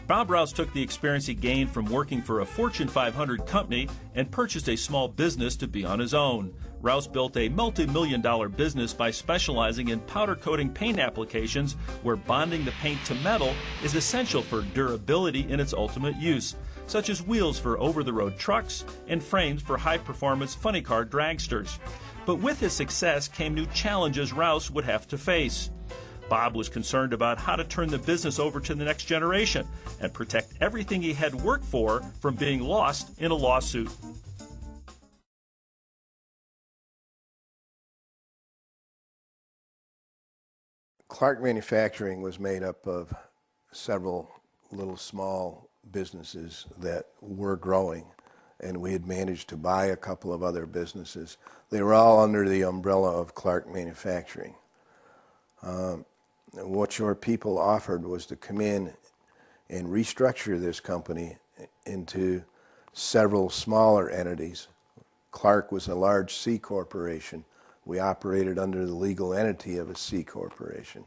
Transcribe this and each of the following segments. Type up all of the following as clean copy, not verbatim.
Bob Rouse took the experience he gained from working for a Fortune 500 company and purchased a small business to be on his own. Rouse built a multi-million-dollar business by specializing in powder coating paint applications where bonding the paint to metal is essential for durability in its ultimate use, such as wheels for over-the-road trucks and frames for high-performance funny car dragsters. But with his success came new challenges Rouse would have to face. Bob was concerned about how to turn the business over to the next generation and protect everything he had worked for from being lost in a lawsuit. Clark Manufacturing was made up of several little small businesses that were growing, and we had managed to buy a couple of other businesses. They were all under the umbrella of Clark Manufacturing. What your people offered was to come in and restructure this company into several smaller entities. Clark was a large C corporation. We operated under the legal entity of a C corporation.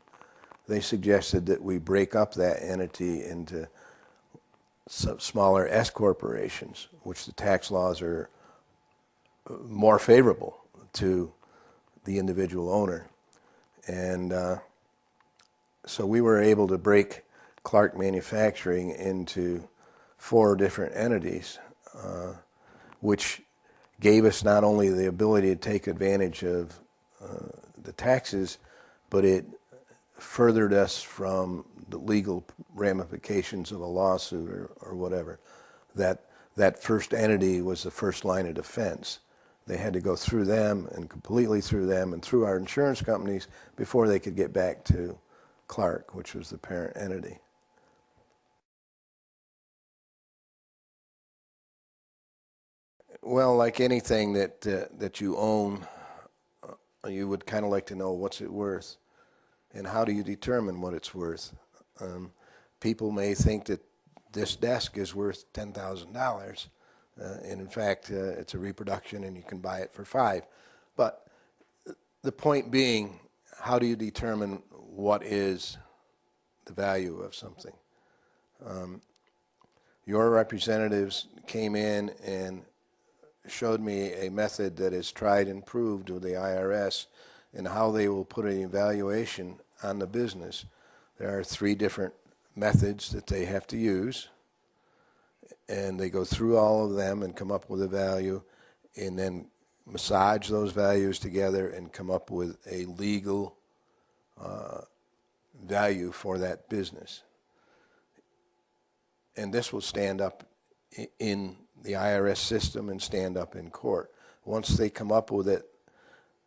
They suggested that we break up that entity into some smaller S corporations, which the tax laws are more favorable to the individual owner. And so we were able to break Clark Manufacturing into 4 different entities, which gave us not only the ability to take advantage of the taxes, but it furthered us from the legal ramifications of a lawsuit or whatever. That first entity was the first line of defense. They had to go through them and completely through them and through our insurance companies before they could get back to Clark, which was the parent entity. Well, like anything that you own, you would kind of like to know what's it worth, and how do you determine what it's worth. People may think that this desk is worth $10,000, and in fact, it's a reproduction, and you can buy it for $5,000. But the point being, how do you determine what is the value of something? Your representatives came in and showed me a method that is tried and proved with the IRS and how they will put an evaluation on the business. There are 3 different methods that they have to use, and they go through all of them and come up with a value, and then massage those values together and come up with a legal value for that business. And this will stand up in the IRS system and stand up in court. Once they come up with it,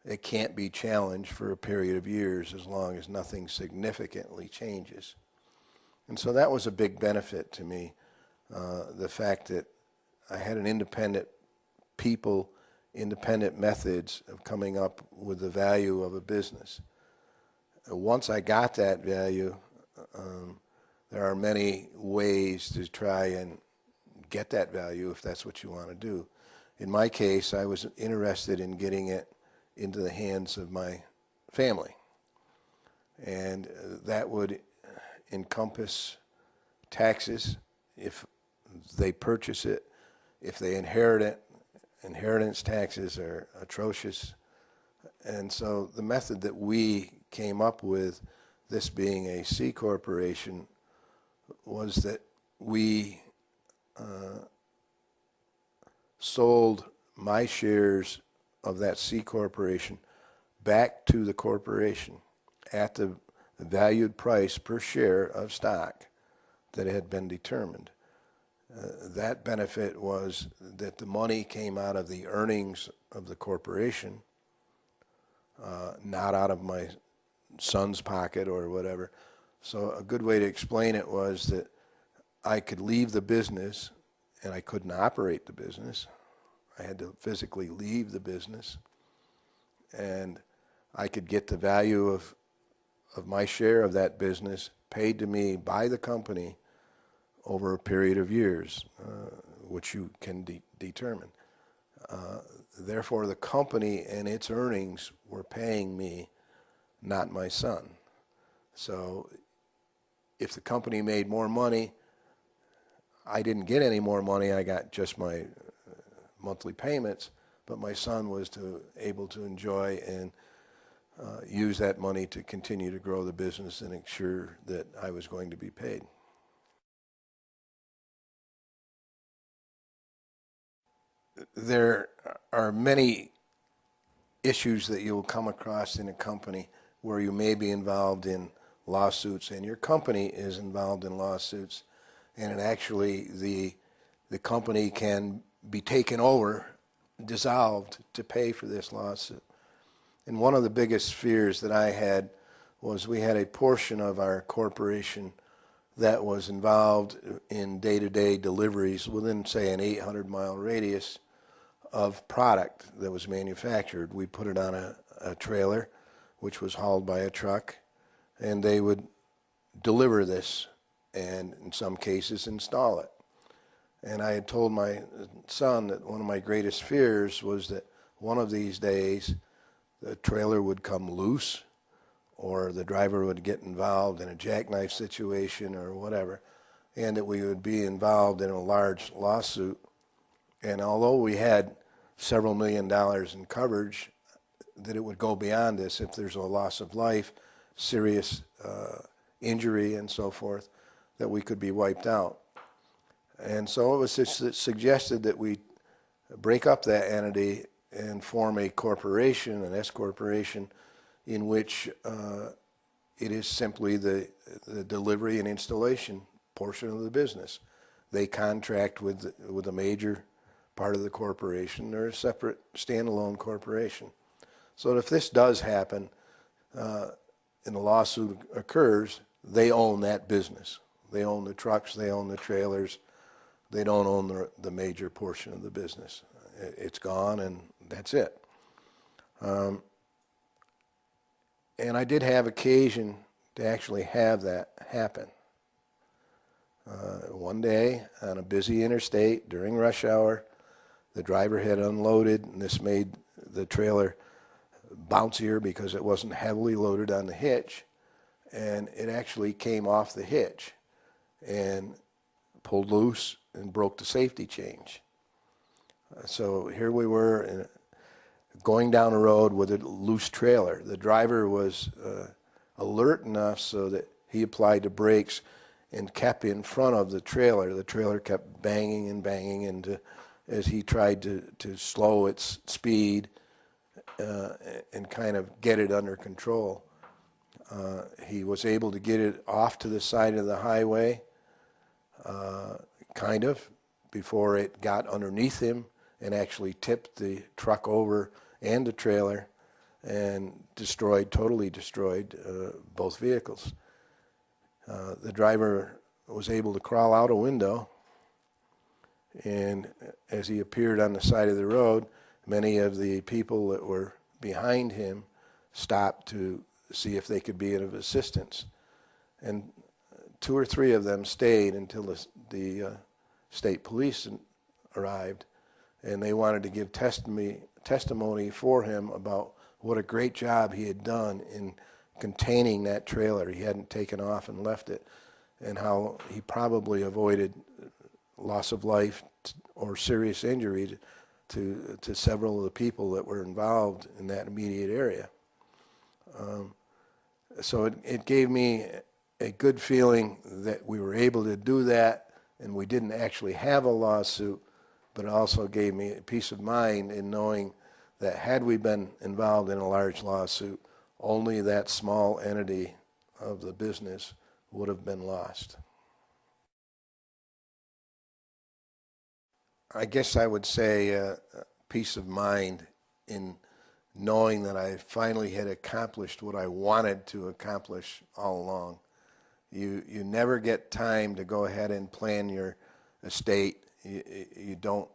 it can't be challenged for a period of years as long as nothing significantly changes. And so that was a big benefit to me, the fact that I had an independent people, independent methods of coming up with the value of a business. Once I got that value, there are many ways to try and get that value if that's what you want to do. In my case, I was interested in getting it into the hands of my family. And that would encompass taxes if they purchase it, if they inherit it. Inheritance taxes are atrocious. And so the method that we came up with, this being a C corporation, was that we sold my shares of that C corporation back to the corporation at the valued price per share of stock that had been determined. That benefit was that the money came out of the earnings of the corporation, not out of my son's pocket or whatever. So a good way to explain it was that I could leave the business, and I couldn't operate the business. I had to physically leave the business, and I could get the value of my share of that business paid to me by the company over a period of years, which you can determine. Therefore, the company and its earnings were paying me, not my son. So if the company made more money, I didn't get any more money. I got just my monthly payments, but my son was able to enjoy and use that money to continue to grow the business and ensure that I was going to be paid. There are many issues that you'll come across in a company where you may be involved in lawsuits, and your company is involved in lawsuits, and actually the company can be taken over, dissolved to pay for this lawsuit. And one of the biggest fears that I had was we had a portion of our corporation that was involved in day-to-day deliveries within, say, an 800-mile radius of product that was manufactured. We put it on a trailer, which was hauled by a truck, and they would deliver this and, in some cases, install it. And I had told my son that one of my greatest fears was that one of these days the trailer would come loose, or the driver would get involved in a jackknife situation or whatever, and that we would be involved in a large lawsuit. And although we had several $1 million in coverage, that it would go beyond this if there's a loss of life, serious injury, and so forth, that we could be wiped out. And so it was suggested that we break up that entity and form a corporation, an S corporation, in which it is simply the delivery and installation portion of the business. They contract with a major part of the corporation. They're a separate standalone corporation. So if this does happen and the lawsuit occurs, they own that business. They own the trucks, they own the trailers. They don't own the major portion of the business. It's gone, and that's it. And I did have occasion to actually have that happen. One day on a busy interstate during rush hour, the driver had unloaded, and this made the trailer bouncier because it wasn't heavily loaded on the hitch, and it actually came off the hitch and pulled loose and broke the safety change. So here we were going down a road with a loose trailer. The driver was alert enough so that he applied the brakes and kept in front of the trailer. The trailer kept banging and banging as he tried to slow its speed and kind of get it under control. He was able to get it off to the side of the highway, kind of, before it got underneath him and actually tipped the truck over and the trailer and totally destroyed both vehicles. The driver was able to crawl out a window, and as he appeared on the side of the road, many of the people that were behind him stopped to see if they could be of assistance. And 2 or 3 of them stayed until the state police arrived, and they wanted to give testimony for him about what a great job he had done in containing that trailer. He hadn't taken off and left it, and how he probably avoided loss of life or serious injury to several of the people that were involved in that immediate area. So it gave me a good feeling that we were able to do that, and we didn't actually have a lawsuit, but it also gave me a peace of mind in knowing that had we been involved in a large lawsuit, only that small entity of the business would have been lost. I guess I would say peace of mind in knowing that I finally had accomplished what I wanted to accomplish all along. You never get time to go ahead and plan your estate. You don't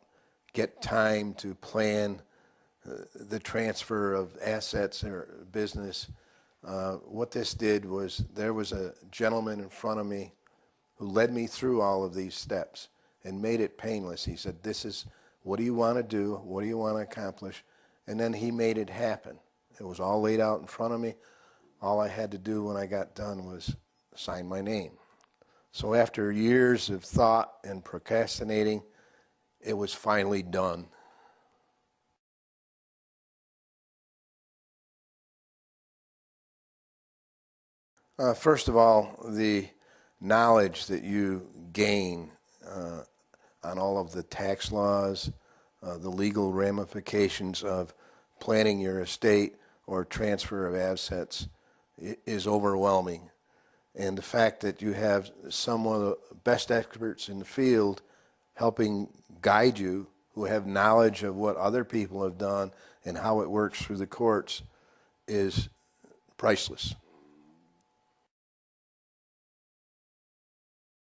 get time to plan the transfer of assets or business. What this did was there was a gentleman in front of me who led me through all of these steps and made it painless. He said, "This is, what do you want to do? What do you want to accomplish?" And then he made it happen. It was all laid out in front of me. All I had to do when I got done was sign my name. So after years of thought and procrastinating, it was finally done. First of all, the knowledge that you gain on all of the tax laws, the legal ramifications of planning your estate or transfer of assets is overwhelming. And the fact that you have some of the best experts in the field helping guide you, who have knowledge of what other people have done and how it works through the courts, is priceless.